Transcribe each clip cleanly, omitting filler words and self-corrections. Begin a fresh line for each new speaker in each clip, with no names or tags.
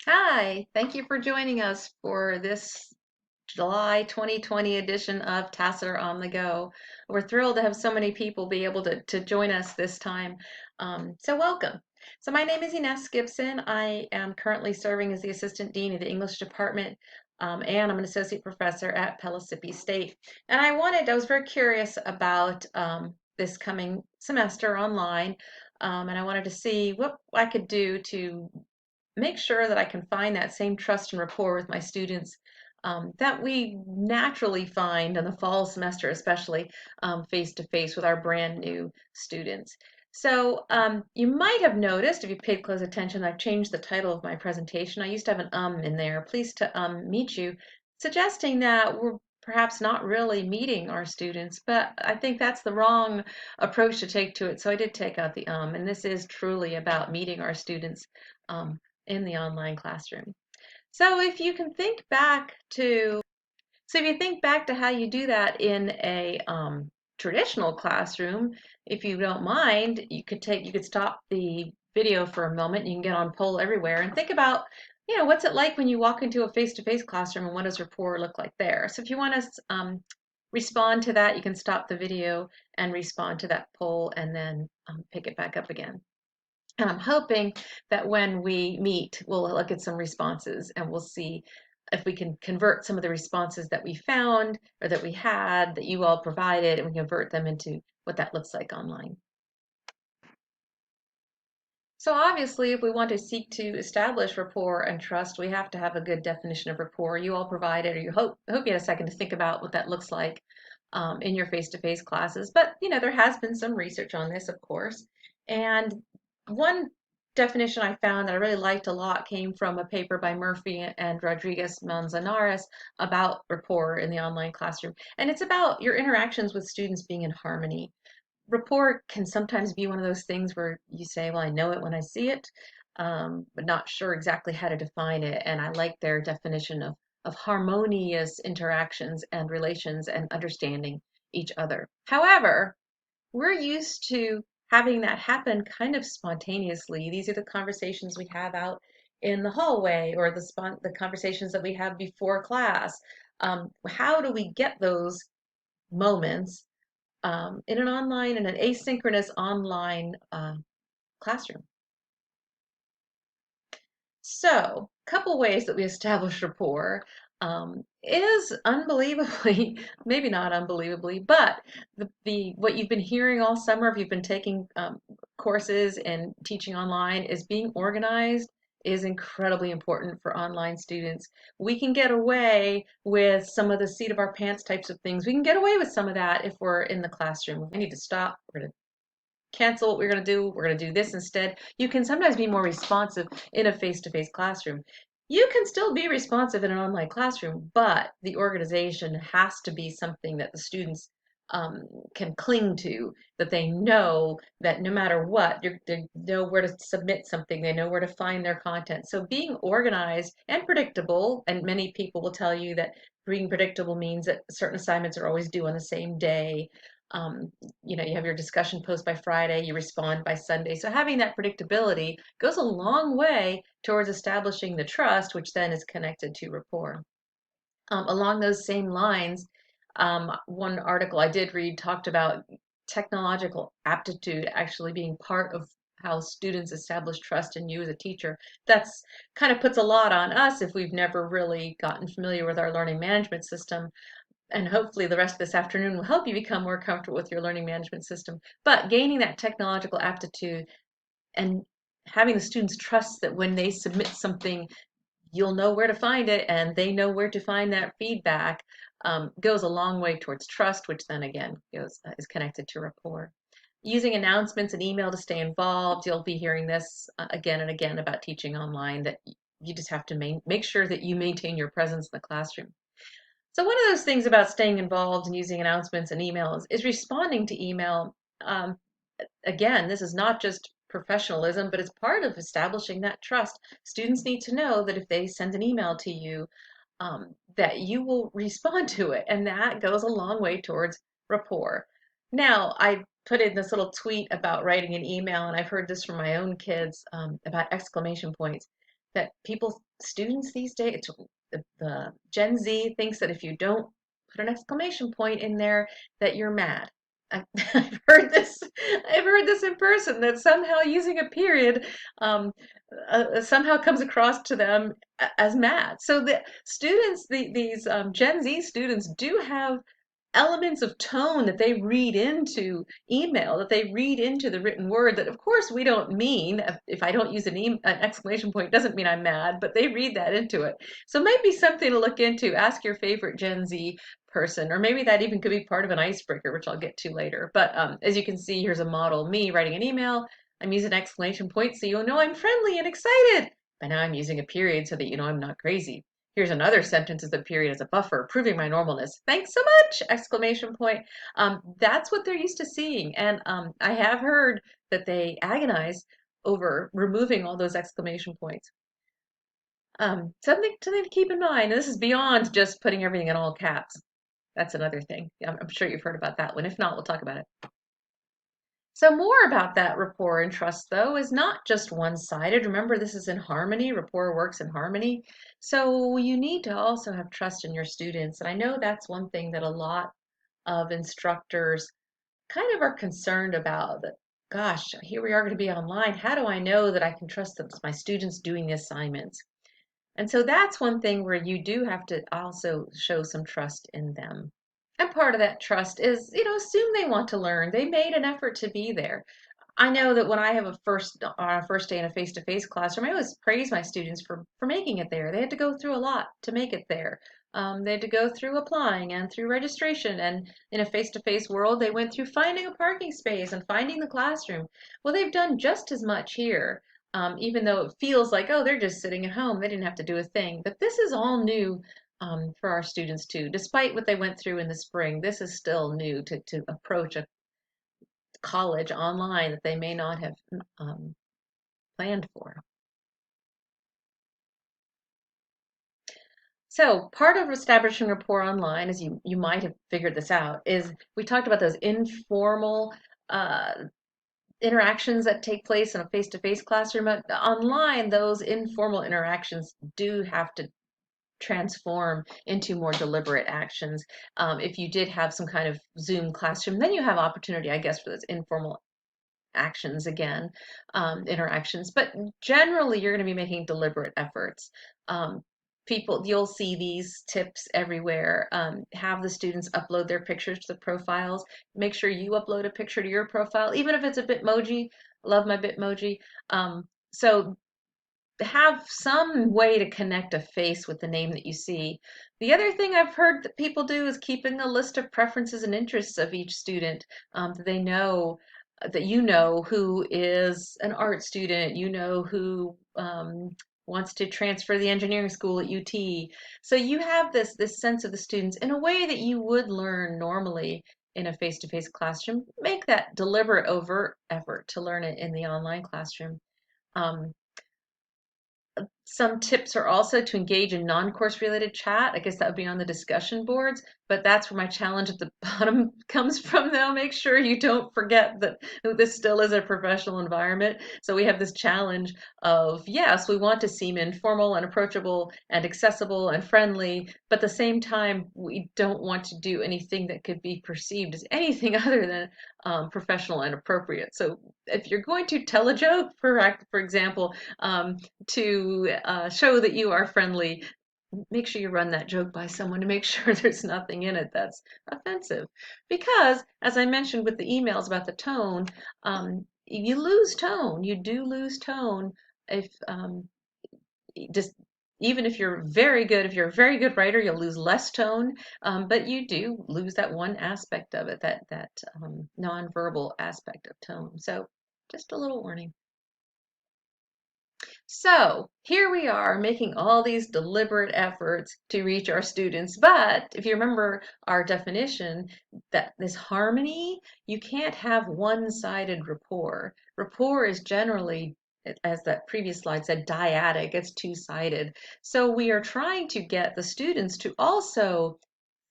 Hi, thank you for joining us for this July 2020 edition of TASSR on the Go. We're thrilled to have so many people be able to join us this time. So welcome. So my name is Ines Gibson. I am currently serving as the Assistant Dean of the English Department, and I'm an Associate Professor at Pellissippi State. And I was very curious about this coming semester online, and I wanted to see what I could do to make sure that I can find that same trust and rapport with my students that we naturally find in the fall semester, especially face to face with our brand new students. So you might have noticed, if you paid close attention, I've changed the title of my presentation. I used to have an in there. Pleased to meet you, suggesting that we're perhaps not really meeting our students, but I think that's the wrong approach to take to it. So I did take out the and this is truly about meeting our students in the online classroom. So if you can think back to, so if you think back to how you do that in a traditional classroom, if you don't mind, you could stop the video for a moment. You can get on poll everywhere and think about, what's it like when you walk into a face-to-face classroom and what does rapport look like there? So if you want to respond to that, you can stop the video and respond to that poll and then pick it back up again. And I'm hoping that when we meet, we'll look at some responses and we'll see if we can convert some of the responses that we found or that we had that you all provided, and we convert them into what that looks like online. So obviously, if we want to seek to establish rapport and trust, we have to have a good definition of rapport. You all provided, or hope you had a second to think about what that looks like in your face-to-face classes. But there has been some research on this, of course. And one definition I found that I really liked a lot came from a paper by Murphy and Rodriguez Manzanares about rapport in the online classroom. And it's about your interactions with students being in harmony. Rapport can sometimes be one of those things where you say, well, I know it when I see it, but not sure exactly how to define it. And I like their definition of harmonious interactions and relations and understanding each other. However, we're used to having that happen kind of spontaneously. These are the conversations we have out in the hallway, or the conversations that we have before class. How do we get those moments in an asynchronous online classroom? So, a couple ways that we establish rapport is unbelievably, maybe not unbelievably, but the what you've been hearing all summer, if you've been taking courses and teaching online, is being organized is incredibly important for online students. We can get away with some of the seat of our pants types of things. We can get away with some of that if we're in the classroom. We need to stop. We're going to cancel what we're going to do. We're going to do this instead. You can sometimes be more responsive in a face-to-face classroom. You can still be responsive in an online classroom, but the organization has to be something that the students can cling to, that they know that no matter what, they know where to submit something, they know where to find their content. So being organized and predictable, and many people will tell you that being predictable means that certain assignments are always due on the same day. Um, you have your discussion post by Friday, you respond by Sunday. So having that predictability goes a long way towards establishing the trust, which then is connected to rapport. Along those same lines, one article I did read talked about technological aptitude actually being part of how students establish trust in you as a teacher. That's kind of puts a lot on us if we've never really gotten familiar with our learning management system, and hopefully the rest of this afternoon will help you become more comfortable with your learning management system. But gaining that technological aptitude and having the students trust that when they submit something, you'll know where to find it and they know where to find that feedback goes a long way towards trust, which then again is connected to rapport. Using announcements and email to stay involved. You'll be hearing this again and again about teaching online, that you just have to make sure that you maintain your presence in the classroom. So one of those things about staying involved and using announcements and emails is responding to email. Again, this is not just professionalism, but it's part of establishing that trust. Students need to know that if they send an email to you, that you will respond to it, and that goes a long way towards rapport. Now, I put in this little tweet about writing an email, and I've heard this from my own kids about exclamation points. that students these days, the Gen Z thinks that if you don't put an exclamation point in there, that you're mad. I've heard this. I've heard this in person that somehow using a period um, somehow comes across to them as mad. So the students, these Gen Z students, do have elements of tone that they read into email, that they read into the written word, that of course we don't mean. If I don't use an exclamation point, doesn't mean I'm mad, but they read that into it. So it might be something to look into. Ask your favorite Gen Z person, or maybe that even could be part of an icebreaker, which I'll get to later. But as you can see, here's a model of me writing an email. I'm using an exclamation point so you'll know I'm friendly and excited. But now I'm using a period so that you know I'm not crazy. Here's another sentence as the period as a buffer, proving my normalness. Thanks so much! Exclamation point. That's what they're used to seeing. And I have heard that they agonize over removing all those exclamation points. Something to keep in mind. And this is beyond just putting everything in all caps. That's another thing. I'm sure you've heard about that one. If not, we'll talk about it. So more about that rapport and trust, though, is not just one-sided. Remember, this is in harmony. Rapport works in harmony. So you need to also have trust in your students. And I know that's one thing that a lot of instructors kind of are concerned about. That, gosh, here we are going to be online. How do I know that I can trust that my students doing the assignments? And so that's one thing where you do have to also show some trust in them. And part of that trust is, assume they want to learn. They made an effort to be there. I know that when I have a first day in a face-to-face classroom, I always praise my students for making it there. They had to go through a lot to make it there. They had to go through applying and through registration. And in a face-to-face world, they went through finding a parking space and finding the classroom. Well, they've done just as much here, even though it feels like, oh, they're just sitting at home. They didn't have to do a thing. But this is all new for our students too. Despite what they went through in the spring, this is still new to approach a college online that they may not have um, planned for. So part of establishing rapport online, as you might have figured this out, is we talked about those informal uh, interactions that take place in a face-to-face classroom. But online, those informal interactions do have to transform into more deliberate actions. If you did have some kind of Zoom classroom, then you have opportunity, I guess, for those informal actions again, interactions. But generally, you're going to be making deliberate efforts. You'll see these tips everywhere. Have the students upload their pictures to the profiles. Make sure you upload a picture to your profile, even if it's a Bitmoji. Love my Bitmoji. So have some way to connect a face with the name that you see. The other thing I've heard that people do is keeping a list of preferences and interests of each student, that they know that you know who is an art student, you know who wants to transfer to the engineering school at UT. So you have this sense of the students in a way that you would learn normally in a face-to-face classroom. Make that deliberate, overt effort to learn it in the online classroom. Um, some tips are also to engage in non-course related chat. I guess that would be on the discussion boards, but that's where my challenge at the bottom comes from though. Make sure you don't forget that this still is a professional environment. So we have this challenge of, yes, we want to seem informal and approachable and accessible and friendly, but at the same time, we don't want to do anything that could be perceived as anything other than professional and appropriate. So if you're going to tell a joke, for example, to show that you are friendly, make sure you run that joke by someone to make sure there's nothing in it that's offensive. Because, as I mentioned with the emails about the tone, you lose tone. You do lose tone if just even if you're very good, if you're a very good writer, you'll lose less tone, but you do lose that one aspect of it, that nonverbal aspect of tone. So, just a little warning. So here we are making all these deliberate efforts to reach our students. But if you remember our definition, that this harmony, you can't have one-sided rapport. Rapport is generally, as that previous slide said, dyadic, it's two-sided. So we are trying to get the students to also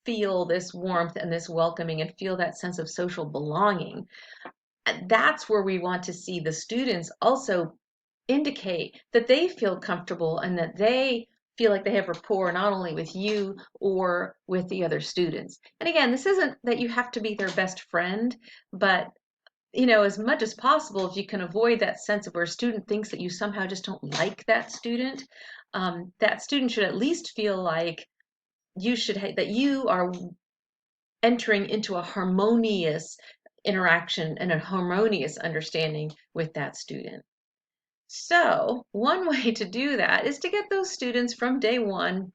feel this warmth and this welcoming and feel that sense of social belonging. That's where we want to see the students also indicate that they feel comfortable and that they feel like they have rapport not only with you or with the other students. And again, this isn't that you have to be their best friend, but as much as possible, if you can avoid that sense of where a student thinks that you somehow just don't like that student should at least feel like that you are entering into a harmonious interaction and a harmonious understanding with that student. So one way to do that is to get those students from day one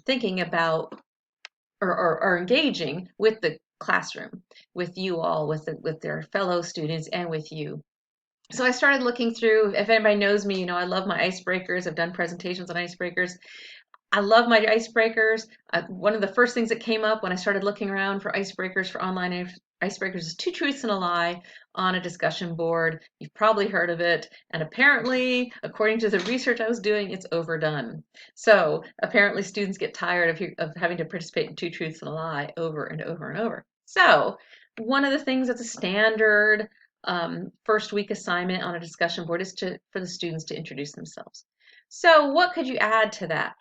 thinking about or engaging with the classroom, with you all, with their fellow students, and with you. So I started looking through. If anybody knows me, I love my icebreakers. I've done presentations on icebreakers. I love my icebreakers. One of the first things that came up when I started looking around for icebreakers, for online icebreakers, is two truths and a lie on a discussion board. You've probably heard of it. And apparently, according to the research I was doing, it's overdone. So apparently students get tired of having to participate in two truths and a lie over and over and over. So one of the things that's a standard first week assignment on a discussion board is for the students to introduce themselves. So what could you add to that?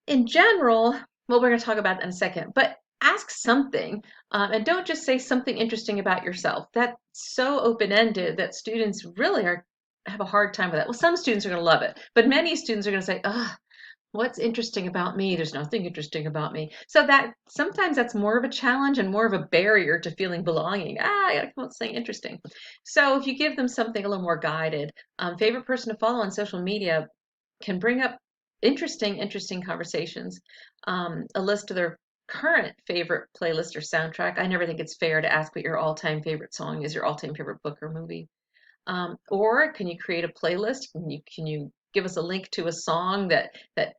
In general, well, we're going to talk about that in a second, but ask something and don't just say something interesting about yourself. That's so open-ended that students really have a hard time with that. Well, some students are going to love it, but many students are going to say, "Ugh, what's interesting about me? There's nothing interesting about me." So that sometimes that's more of a challenge and more of a barrier to feeling belonging. I gotta come up with something interesting. So if you give them something a little more guided, favorite person to follow on social media can bring up interesting conversations. A list of their current favorite playlist or soundtrack. I never think it's fair to ask what your all-time favorite song is, your all-time favorite book or movie. Or can you create a playlist? Can you give us a link to a song that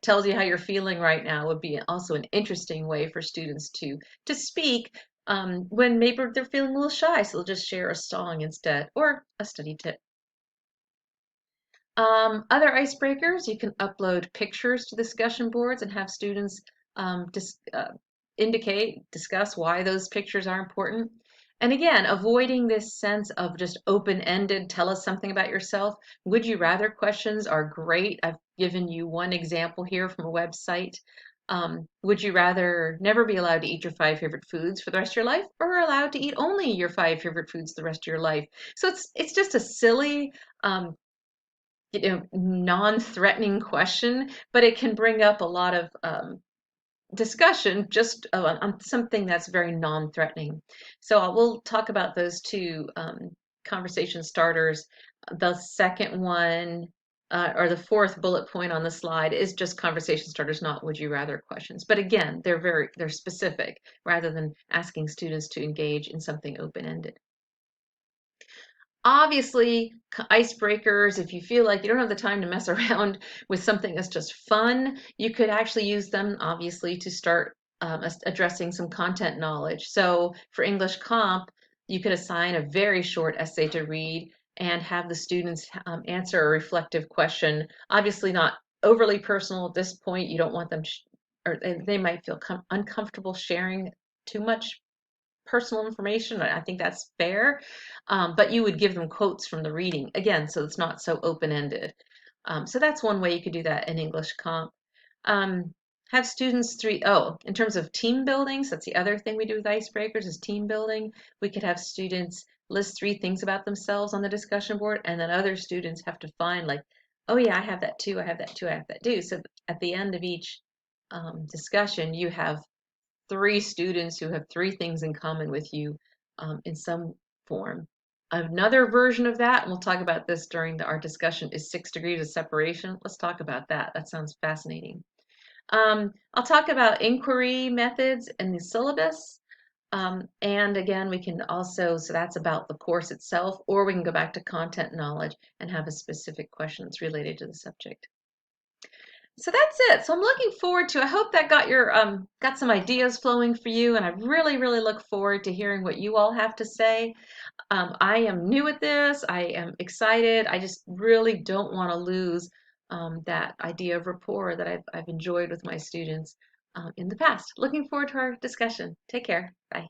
tells you how you're feeling right now? Would be also an interesting way for students to speak when maybe they're feeling a little shy, so they'll just share a song instead, or a study tip. Other icebreakers, you can upload pictures to discussion boards and have students discuss why those pictures are important. And again, avoiding this sense of just open-ended, tell us something about yourself. Would you rather questions are great. I've given you one example here from a website. Would you rather never be allowed to eat your 5 favorite foods for the rest of your life, or allowed to eat only your 5 favorite foods the rest of your life? So it's just a silly um, non-threatening question, but it can bring up a lot of discussion just on something that's very non-threatening. So we'll talk about those two conversation starters. The second one, or the fourth bullet point on the slide, is just conversation starters, not would you rather questions. But again, they're specific rather than asking students to engage in something open-ended. Obviously, icebreakers, if you feel like you don't have the time to mess around with something that's just fun, you could actually use them, obviously, to start addressing some content knowledge. So for English Comp, you could assign a very short essay to read and have the students answer a reflective question. Obviously, not overly personal at this point. You don't want them, or they might feel uncomfortable sharing too much personal information. I think that's fair. But you would give them quotes from the reading again, so it's not so open-ended. So that's one way you could do that in English Comp. Have students in terms of team building, so that's the other thing we do with icebreakers is team building. We could have students list 3 things about themselves on the discussion board, and then other students have to find like, oh yeah, I have that too, I have that too, I have that too. So at the end of each discussion, you have 3 students who have 3 things in common with you in some form. Another version of that, and we'll talk about this during our discussion, is 6 degrees of separation. Let's talk about that. That sounds fascinating. I'll talk about inquiry methods in the syllabus. And again, we can also, so that's about the course itself, or we can go back to content knowledge and have a specific question that's related to the subject. So that's it. So I'm looking forward to, I hope that got some ideas flowing for you, and I really look forward to hearing what you all have to say. I am new at this. I am excited. I just really don't want to lose that idea of rapport that I've enjoyed with my students in the past. Looking forward to our discussion. Take care. Bye.